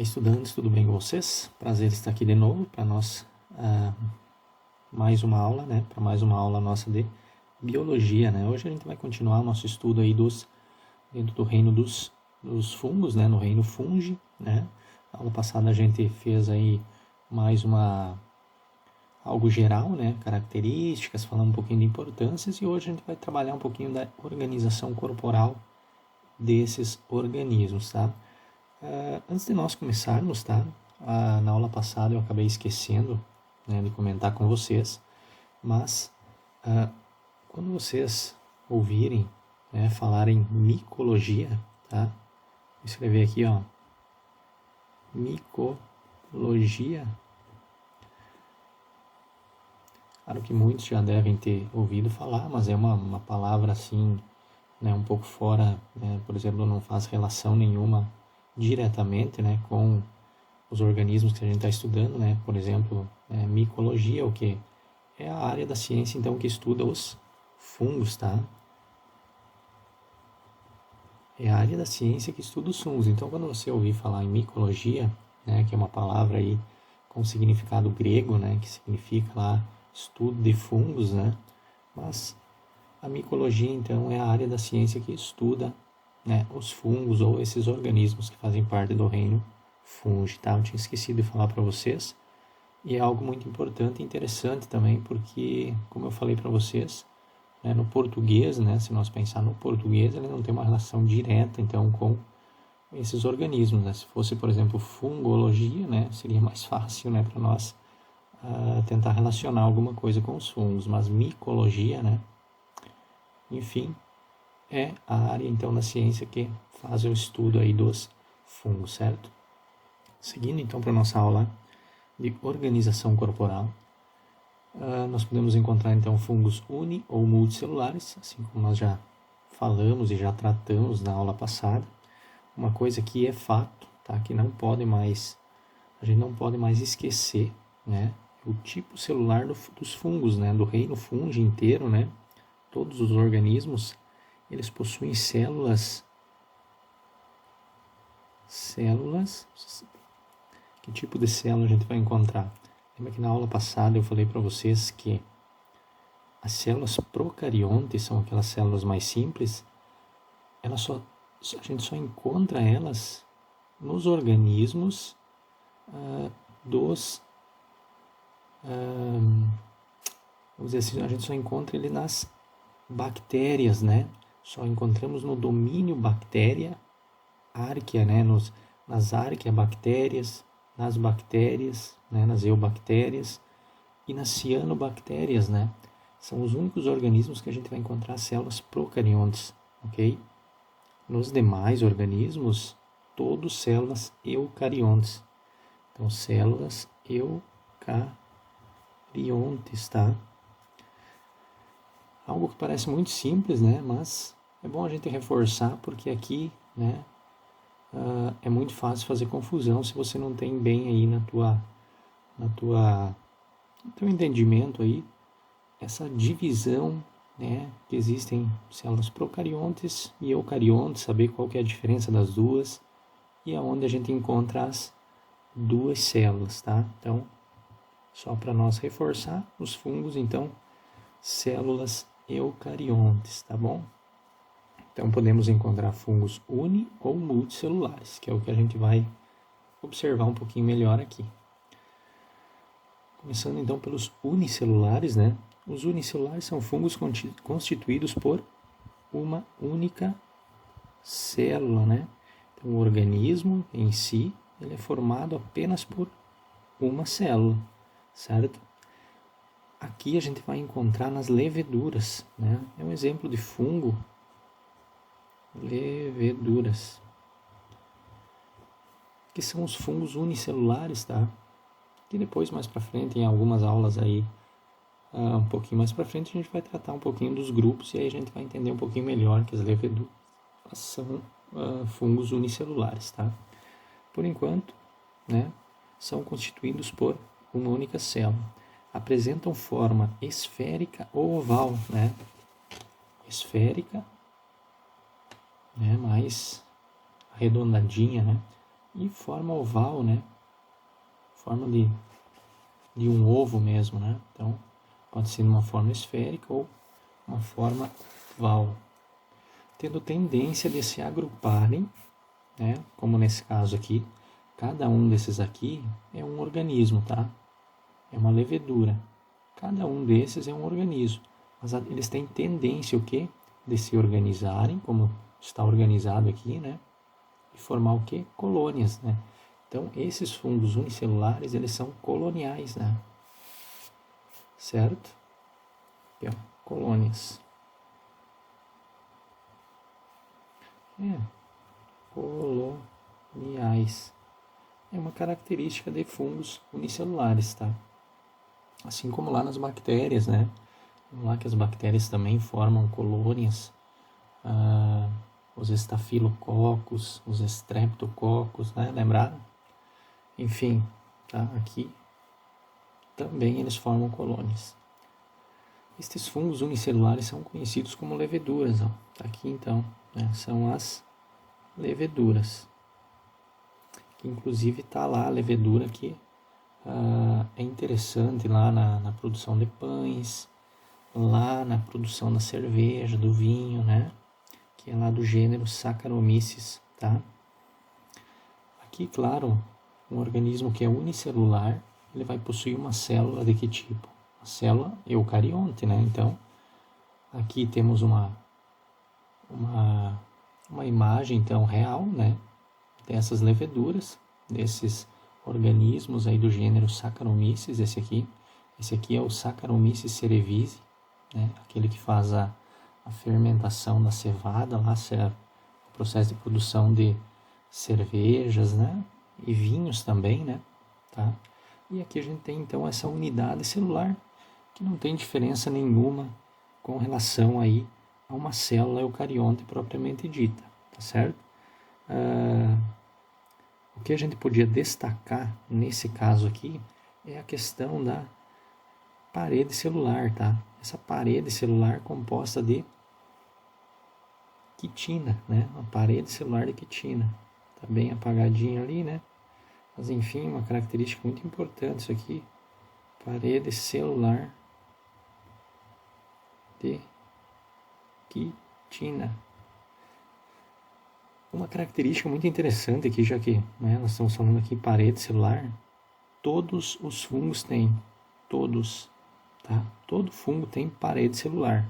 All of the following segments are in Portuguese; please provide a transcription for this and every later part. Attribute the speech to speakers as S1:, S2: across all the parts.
S1: estudantes, tudo bem com vocês? Prazer estar aqui de novo para nós mais uma aula, né? Para mais uma aula nossa de biologia, né? Hoje a gente vai continuar o nosso estudo aí dentro do reino dos fungos, né? No reino fungi, né? Na aula passada a gente fez aí mais algo geral, né? Características, falando um pouquinho de importâncias, e hoje a gente vai trabalhar um pouquinho da organização corporal desses organismos, tá? Antes de nós começarmos, tá? Na aula passada eu acabei esquecendo, né, de comentar com vocês, mas quando vocês ouvirem, né, falarem micologia, tá? Vou escrever aqui, ó, micologia. Claro que muitos já devem ter ouvido falar, mas é uma palavra assim, né, um pouco fora, né, por exemplo, não faz relação nenhuma diretamente, né, com os organismos que a gente está estudando, né, por exemplo, micologia, o que é a área da ciência, então, que estuda os fungos, tá? É a área da ciência que estuda os fungos. Então, quando você ouvir falar em micologia, né, que é uma palavra aí com significado grego, né, que significa lá estudo de fungos, né, mas a micologia, então, é a área da ciência que estuda, né, os fungos ou esses organismos que fazem parte do reino fungi, tá? Eu tinha esquecido de falar para vocês, e é algo muito importante e interessante também, porque, como eu falei para vocês, né, no português, né, se nós pensar no português, ele não tem uma relação direta, então, com esses organismos, né? Se fosse, por exemplo, fungologia, né, seria mais fácil, né, para nós tentar relacionar alguma coisa com os fungos, mas micologia, né, enfim, é a área, então, da ciência que faz o estudo aí dos fungos, certo? Seguindo, então, para a nossa aula de organização corporal, nós podemos encontrar, então, fungos uni- ou multicelulares, assim como nós já falamos e já tratamos na aula passada. Uma coisa que é fato, tá? Que não pode mais, a gente não pode mais esquecer, né? O tipo celular dos fungos, né? Do reino fungi inteiro, né? Todos os organismos, eles possuem células. Que tipo de célula a gente vai encontrar? Lembra que na aula passada eu falei para vocês que as células procariontes são aquelas células mais simples. A gente só encontra elas nos organismos vamos dizer assim, a gente só encontra ele nas bactérias, né? Só encontramos no domínio bactéria, árquea, né? Nas arqueabactérias, nas bactérias, né? Nas eubactérias e nas cianobactérias, né? São os únicos organismos que a gente vai encontrar células procariontes, ok? Nos demais organismos, todos células eucariontes. Então, células eucariontes, tá? Algo que parece muito simples, né? Mas é bom a gente reforçar, porque aqui, né, é muito fácil fazer confusão se você não tem bem aí no teu entendimento aí essa divisão, né, que existem células procariontes e eucariontes, saber qual que é a diferença das duas e aonde a gente encontra as duas células, tá? Então, só para nós reforçar, os fungos, então, células eucariontes, tá bom? Então, podemos encontrar fungos uni- ou multicelulares, que é o que a gente vai observar um pouquinho melhor aqui. Começando, então, pelos unicelulares, né? Os unicelulares são fungos constituídos por uma única célula, né? Então, o organismo em si, ele é formado apenas por uma célula, certo? Aqui a gente vai encontrar nas leveduras, né? É um exemplo de fungo, leveduras, que são os fungos unicelulares, tá? E depois, mais para frente, em algumas aulas aí, um pouquinho mais para frente, a gente vai tratar um pouquinho dos grupos e aí a gente vai entender um pouquinho melhor que as leveduras são fungos unicelulares, tá? Por enquanto, né, são constituídos por uma única célula. Apresentam forma esférica ou oval, né? Esférica, né, mais arredondadinha, né? e forma oval, né? Forma de um ovo mesmo, né? Então, pode ser uma forma esférica ou uma forma oval, tendo tendência de se agruparem, né? Como nesse caso aqui, cada um desses aqui é um organismo, tá? É uma levedura. Cada um desses é um organismo, mas eles têm tendência o quê? De se organizarem, como está organizado aqui, né? E formar o quê? Colônias, né? Então, esses fungos unicelulares, eles são coloniais, né? Certo? Aqui, ó, colônias. Coloniais. É uma característica de fungos unicelulares, tá? Assim como lá nas bactérias, né? Lá que as bactérias também formam colônias. Os estafilococos, os estreptococos, né? Lembraram? Enfim, tá? Aqui também eles formam colônias. Estes fungos unicelulares são conhecidos como leveduras. Ó. Tá aqui então, né? São as leveduras. Que inclusive está lá a levedura que é interessante lá na produção de pães, lá na produção da cerveja, do vinho, né? Que é lá do gênero Saccharomyces, tá? Aqui, claro, um organismo que é unicelular, ele vai possuir uma célula de que tipo? A célula eucarionte, né? Então, aqui temos uma imagem, então, real, né? Dessas leveduras, desses organismos aí do gênero Saccharomyces, esse aqui é o Saccharomyces cerevisiae, né? Aquele que faz a fermentação da cevada, lá o processo de produção de cervejas, né? E vinhos também, né? Tá? E aqui a gente tem então essa unidade celular que não tem diferença nenhuma com relação aí a uma célula eucarionte propriamente dita, tá certo? O que a gente podia destacar nesse caso aqui é a questão da parede celular, tá? Essa parede celular composta de quitina, né? Uma parede celular de quitina. Tá bem apagadinho ali, né? Mas enfim, uma característica muito importante isso aqui. Parede celular de quitina. Uma característica muito interessante aqui, já que nós estamos falando aqui parede celular, todos os fungos têm, todos, tá? Todo fungo tem parede celular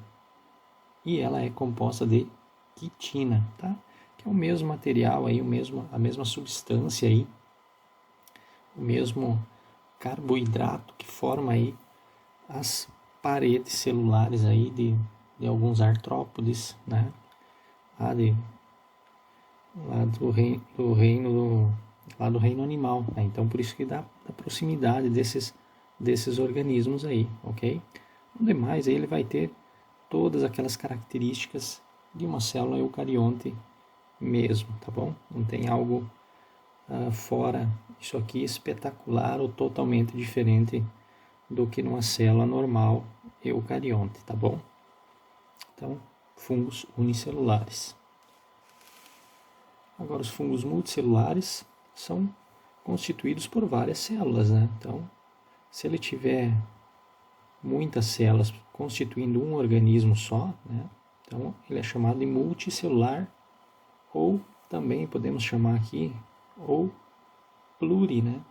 S1: e ela é composta de quitina, tá? Que é o mesmo material aí, a mesma substância aí, o mesmo carboidrato que forma aí as paredes celulares aí de alguns artrópodes, né? Lá do reino animal, né? Então por isso que dá a proximidade desses organismos aí, ok? No demais aí ele vai ter todas aquelas características de uma célula eucarionte mesmo, tá bom? Não tem algo fora isso aqui espetacular ou totalmente diferente do que numa célula normal eucarionte, tá bom? Então, fungos unicelulares. Agora, os fungos multicelulares são constituídos por várias células, né? Então, se ele tiver muitas células constituindo um organismo só, né? Então, ele é chamado de multicelular, ou também podemos chamar aqui, ou pluri, né?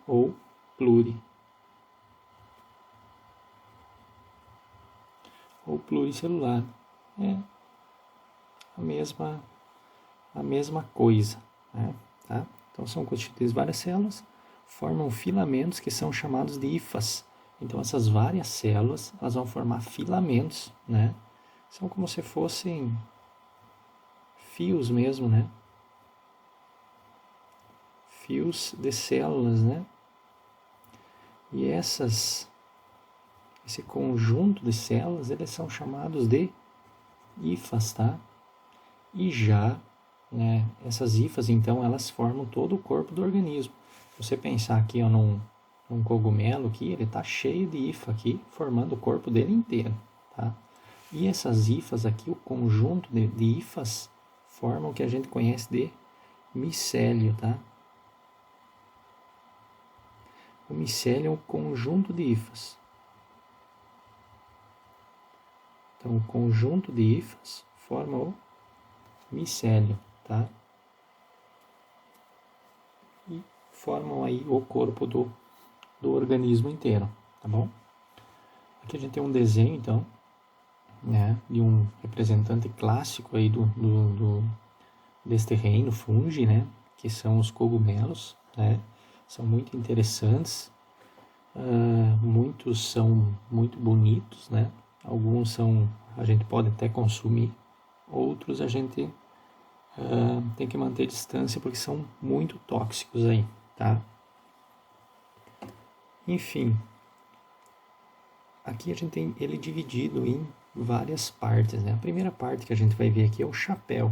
S1: Ou pluri. Ou pluricelular. É a mesma coisa, né? Tá? Então são constituídas várias células, formam filamentos que são chamados de hifas. Então essas várias células, elas vão formar filamentos, né? São como se fossem fios mesmo, né? Fios de células, né? E esse conjunto de células, eles são chamados de hifas, tá? E já, né, essas hifas, então, elas formam todo o corpo do organismo. Se você pensar aqui, ó, num cogumelo aqui, ele está cheio de hifa aqui, formando o corpo dele inteiro, tá? E essas hifas aqui, o conjunto de hifas, formam o que a gente conhece de micélio, tá? O micélio é um conjunto de hifas. Então, o conjunto de hifas forma o micélio, tá? E formam aí o corpo do organismo inteiro, tá bom? Aqui a gente tem um desenho, então, né, de um representante clássico aí deste reino fungi, né, que são os cogumelos, né, são muito interessantes, muitos são muito bonitos, né, alguns a gente pode até consumir, outros a gente tem que manter distância porque são muito tóxicos aí, tá? Enfim, aqui a gente tem ele dividido em várias partes, né? A primeira parte que a gente vai ver aqui é o chapéu.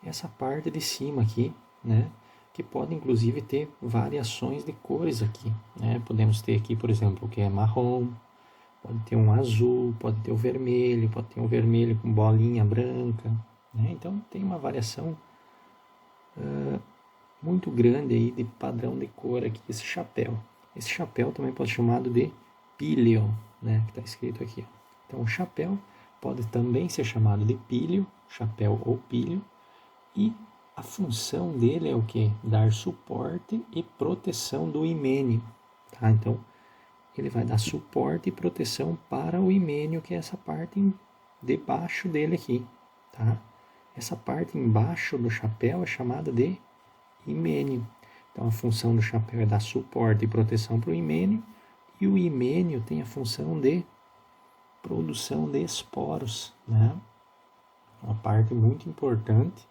S1: Essa parte de cima aqui, né? Que pode inclusive ter variações de cores aqui, né? Podemos ter aqui, por exemplo, o que é marrom, pode ter um azul, pode ter o vermelho, pode ter um vermelho com bolinha branca, né? Então tem uma variação muito grande aí de padrão de cor aqui, esse chapéu. Esse chapéu também pode ser chamado de píleo, né? Que está escrito aqui. Então o chapéu pode também ser chamado de píleo, chapéu ou píleo, e a função dele é o que? Dar suporte e proteção do himênio, tá? Então ele vai dar suporte e proteção para o himênio, que é essa parte debaixo dele aqui, tá? Essa parte embaixo do chapéu é chamada de himênio. Então a função do chapéu é dar suporte e proteção para o himênio, e o himênio tem a função de produção de esporos, né? Uma parte muito importante,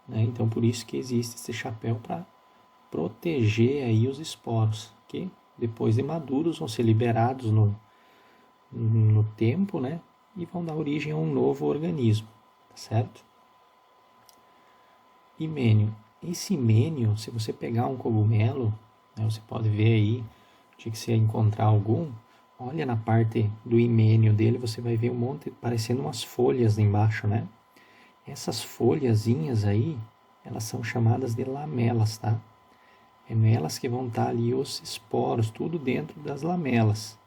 S1: né? Então por isso que existe esse chapéu para proteger aí os esporos, que depois de maduros vão ser liberados no tempo, né? E vão dar origem a um novo organismo, tá certo? Himênio. Esse himênio, se você pegar um cogumelo, né, você pode ver aí, de que você encontrar algum, olha na parte do himênio dele, você vai ver um monte, parecendo umas folhas embaixo, né? Essas folhazinhas aí, elas são chamadas de lamelas, tá? É nelas que vão estar ali os esporos, tudo dentro das lamelas.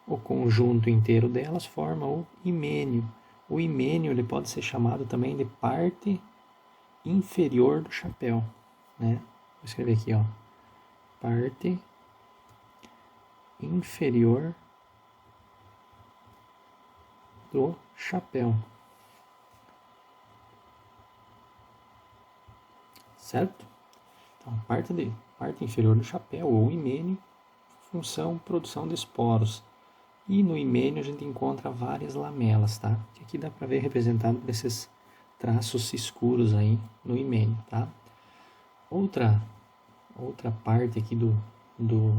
S1: O conjunto inteiro delas forma o himênio. O himênio ele pode ser chamado também de parte inferior do chapéu, né? Vou escrever aqui, ó. Parte inferior do chapéu. Certo? Então, parte inferior do chapéu ou himênio, função produção de esporos. E no himênio a gente encontra várias lamelas, tá? Que aqui dá para ver representado por esses traços escuros aí no himênio, tá? Outra parte aqui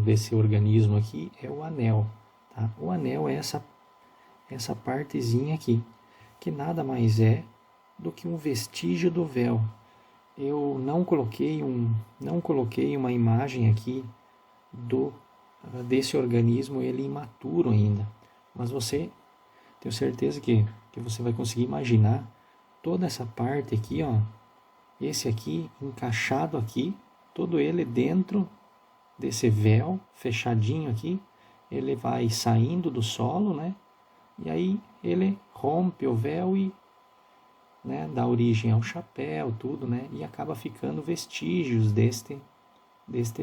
S1: desse organismo aqui é o anel, tá? O anel é essa partezinha aqui, que nada mais é do que um vestígio do véu. Eu não coloquei uma imagem aqui desse organismo, ele imaturo ainda, mas tenho certeza que você vai conseguir imaginar toda essa parte aqui, ó, esse aqui encaixado aqui, todo ele dentro desse véu fechadinho aqui, ele vai saindo do solo, né? E aí ele rompe o véu e, né, dá origem ao chapéu, tudo, né? E acaba ficando vestígios deste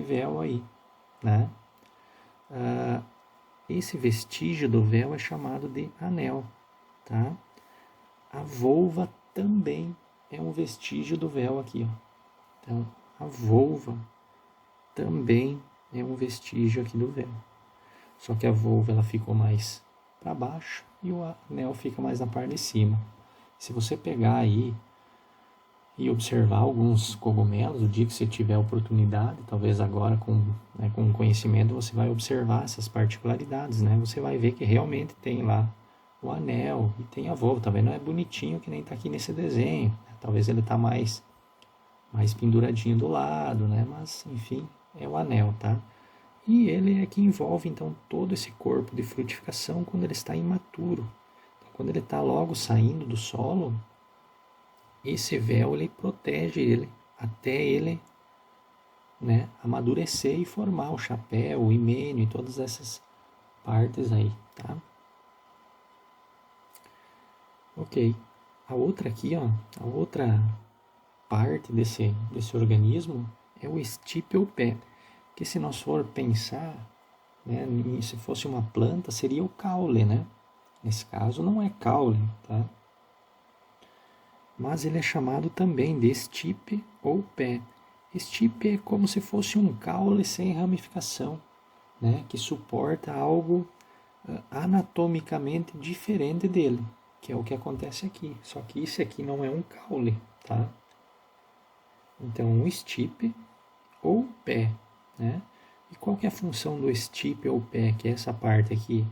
S1: véu aí, né? Esse vestígio do véu é chamado de anel, tá? A volva também é um vestígio do véu aqui, ó. Então, a volva também é um vestígio aqui do véu. Só que a volva ela ficou mais para baixo e o anel fica mais na parte de cima. Se você pegar aí e observar alguns cogumelos, o dia que você tiver oportunidade, talvez agora com conhecimento, você vai observar essas particularidades, né? Você vai ver que realmente tem lá o anel e tem a volva. Também não é bonitinho que nem está aqui nesse desenho, né? Talvez ele está mais penduradinho do lado, né? Mas, enfim, é o anel, tá? E ele é que envolve, então, todo esse corpo de frutificação quando ele está imaturo. Então, quando ele está logo saindo do solo, esse véu ele protege ele até ele, né, amadurecer e formar o chapéu, o himênio e todas essas partes aí, tá? Ok. A outra aqui, ó, a outra parte desse organismo é o estipelpé, que se nós for pensar, né, se fosse uma planta, seria o caule, né? Nesse caso não é caule, tá? Mas ele é chamado também de estipe ou pé. Estipe é como se fosse um caule sem ramificação, né, que suporta algo anatomicamente diferente dele, que é o que acontece aqui. Só que esse aqui não é um caule, tá? Então, um estipe ou pé, né? E qual que é a função do estipe ou pé, que é essa parte aqui?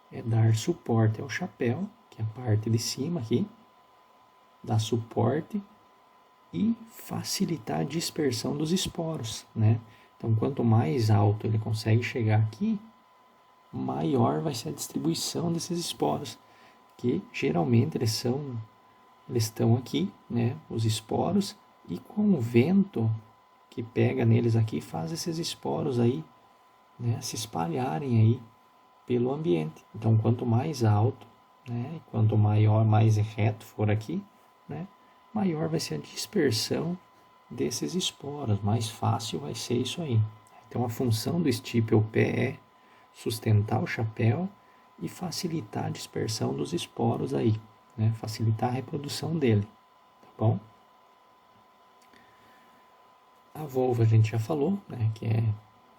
S1: É dar suporte ao chapéu, que é a parte de cima aqui, dar suporte e facilitar a dispersão dos esporos, né? Então, quanto mais alto ele consegue chegar aqui, maior vai ser a distribuição desses esporos, que geralmente eles estão aqui, né? Os esporos, e com o vento que pega neles aqui faz esses esporos aí, né, se espalharem aí pelo ambiente. Então, quanto mais alto, né, quanto maior, mais reto for aqui, né, maior vai ser a dispersão desses esporos, mais fácil vai ser isso aí. Então, a função do estipe ou pé é sustentar o chapéu e facilitar a dispersão dos esporos aí, né, facilitar a reprodução dele, tá bom? A volva a gente já falou, né, que é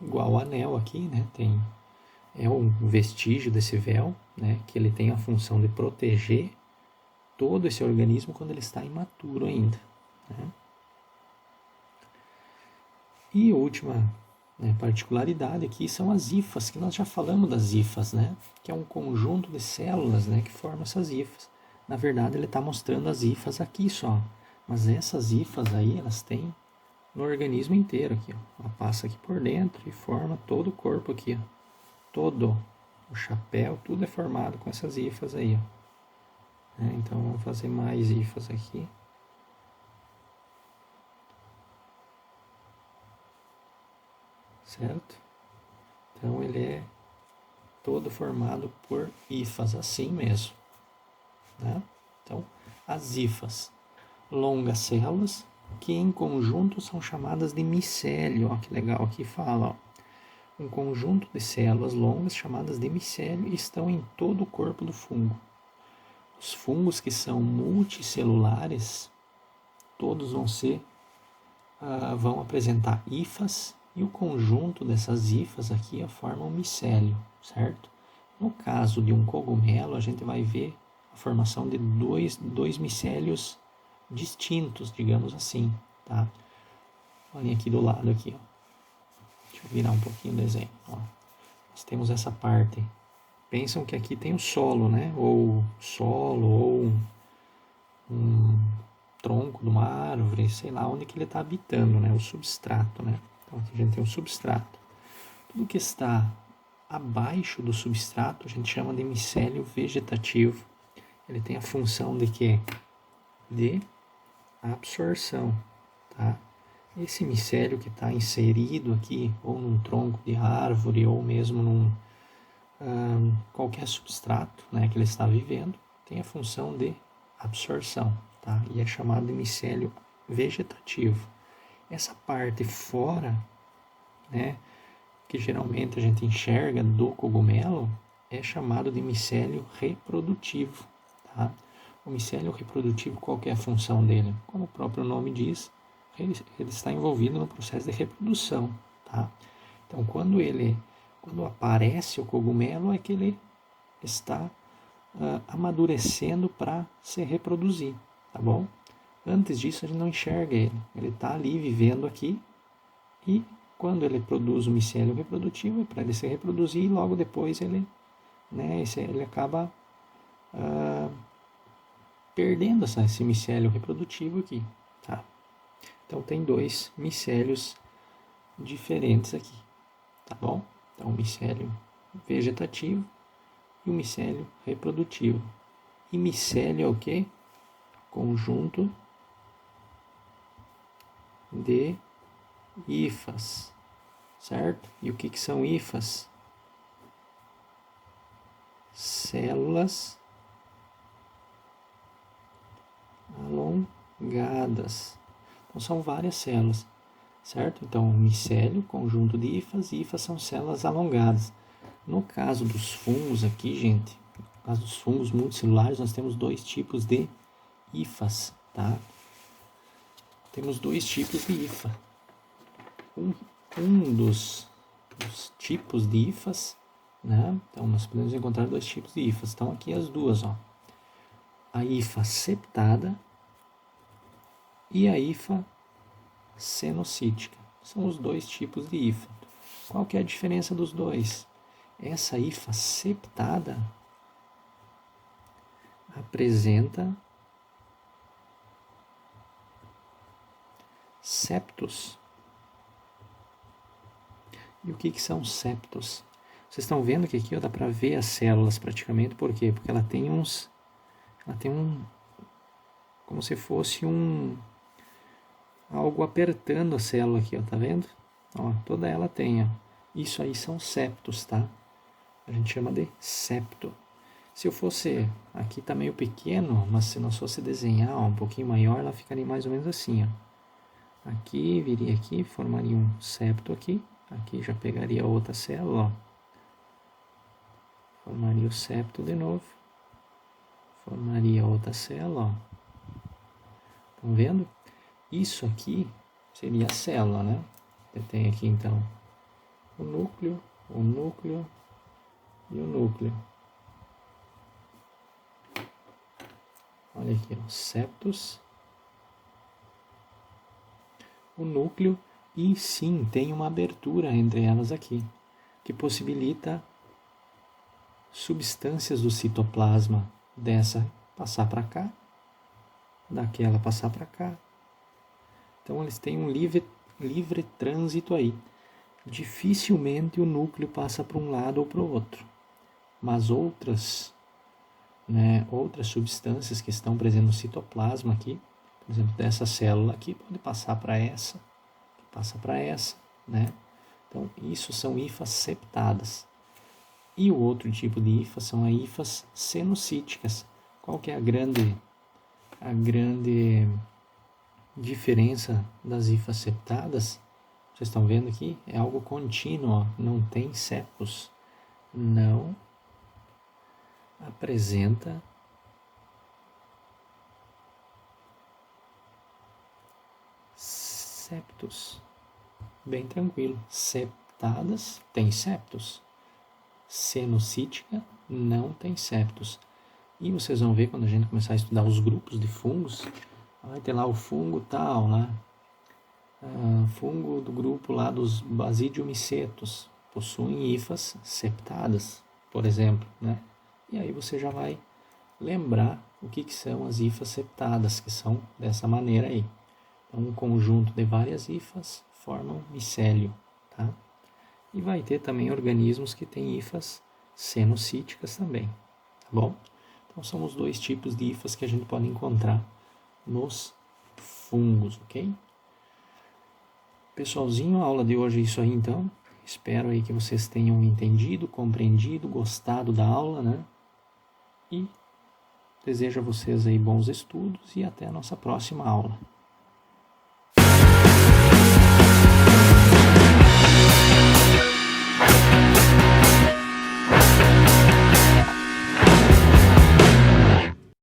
S1: igual ao anel aqui, né, é um vestígio desse véu, né, que ele tem a função de proteger todo esse organismo quando ele está imaturo ainda, né. E a última, né, particularidade aqui são as hifas, que nós já falamos das hifas, né, que é um conjunto de células, né, que formam essas hifas. Na verdade, ele está mostrando as hifas aqui só, mas essas hifas aí, elas têm no organismo inteiro aqui, ó. Ela passa aqui por dentro e forma todo o corpo aqui, ó. Todo o chapéu, tudo é formado com essas hifas aí, ó. Então vamos fazer mais hifas aqui. Certo? Então ele é todo formado por hifas, assim mesmo, né? Então, as hifas, longas células, que em conjunto são chamadas de micélio. Ó, que legal, aqui fala, ó, um conjunto de células longas chamadas de micélio estão em todo o corpo do fungo. Os fungos que são multicelulares, todos vão apresentar hifas, e o conjunto dessas hifas aqui forma um micélio, certo? No caso de um cogumelo, a gente vai ver a formação de dois micélios distintos, digamos assim, tá? Olhem aqui do lado aqui, ó. Deixa eu virar um pouquinho o desenho, ó. Nós temos essa parte. Pensam que aqui tem o solo, né? Ou um tronco de uma árvore, sei lá onde que ele está habitando, né? O substrato, né? Então aqui a gente tem o substrato. Tudo que está abaixo do substrato a gente chama de micélio vegetativo. Ele tem a função de quê? De absorção, tá? Esse micélio que está inserido aqui, ou num tronco de árvore, ou mesmo num qualquer substrato, né, que ele está vivendo, tem a função de absorção, tá? E é chamado de micélio vegetativo. Essa parte fora, né, que geralmente a gente enxerga do cogumelo, é chamado de micélio reprodutivo, tá? O micélio reprodutivo, qual que é a função dele? Como o próprio nome diz, ele está envolvido no processo de reprodução, tá? Então, quando aparece o cogumelo, é que ele está amadurecendo para se reproduzir, tá bom? Antes disso, a gente não enxerga ele. Ele está ali vivendo aqui, e quando ele produz o micélio reprodutivo, é para ele se reproduzir, e logo depois ele acaba perdendo esse micélio reprodutivo aqui, tá? Então tem dois micélios diferentes aqui, tá bom? Então o micélio vegetativo e o micélio reprodutivo. E micélio é o quê? Conjunto de hifas, certo? E o que são hifas? Células alongadas. Então, são várias células, certo? Então, micélio, conjunto de hifas, e hifas são células alongadas. No caso dos fungos aqui, gente, no caso dos fungos multicelulares, nós temos dois tipos de hifas, tá? Temos dois tipos de hifa. Um dos tipos de hifas, né? Então, nós podemos encontrar dois tipos de hifas. Então, aqui as duas, ó. A hifa septada e a hifa cenocítica. São os dois tipos de hifa. Qual que é a diferença dos dois? Essa hifa septada apresenta septos. E o que são septos? Vocês estão vendo que aqui ó, dá para ver as células praticamente. Por quê? Porque ela tem como se fosse algo apertando a célula aqui, ó, tá vendo? Ó, toda ela tem, ó. Isso aí são septos, tá? A gente chama de septo. Se eu fosse, aqui tá meio pequeno, mas se nós fosse desenhar ó, um pouquinho maior, ela ficaria mais ou menos assim, ó. Aqui, viria aqui, formaria um septo aqui. Aqui já pegaria outra célula, ó. Formaria o septo de novo. Formaria outra célula, ó. Estão vendo? Isso aqui seria a célula, né? Você tem aqui, então, o núcleo e o núcleo. Olha aqui, os septos, o núcleo, e sim, tem uma abertura entre elas aqui, que possibilita substâncias do citoplasma dessa passar para cá, daquela passar para cá. Então, eles têm um livre trânsito aí. Dificilmente o núcleo passa para um lado ou para o outro. Mas outras substâncias que estão presentes no citoplasma aqui, por exemplo, dessa célula aqui, pode passar para essa, passa para essa, né? Então, isso são hifas septadas. E o outro tipo de hifa são as hifas cenocíticas. Qual que é a grande diferença das hifas septadas? Vocês estão vendo aqui? É algo contínuo, ó. Não tem septos. Não apresenta septos. Bem tranquilo. Septadas tem septos. Cenocítica não tem septos. E vocês vão ver quando a gente começar a estudar os grupos de fungos, vai ter lá o fungo tal, né? Fungo do grupo lá dos Basidiomycetos possuem hifas septadas, por exemplo, né? E aí você já vai lembrar o que são as hifas septadas, que são dessa maneira aí. Então, um conjunto de várias hifas formam micélio, tá? E vai ter também organismos que têm hifas cenocíticas também, tá bom? Então, são os dois tipos de hifas que a gente pode encontrar nos fungos, ok? Pessoalzinho, a aula de hoje é isso aí, então. Espero aí que vocês tenham entendido, compreendido, gostado da aula, né? E desejo a vocês aí bons estudos e até a nossa próxima aula.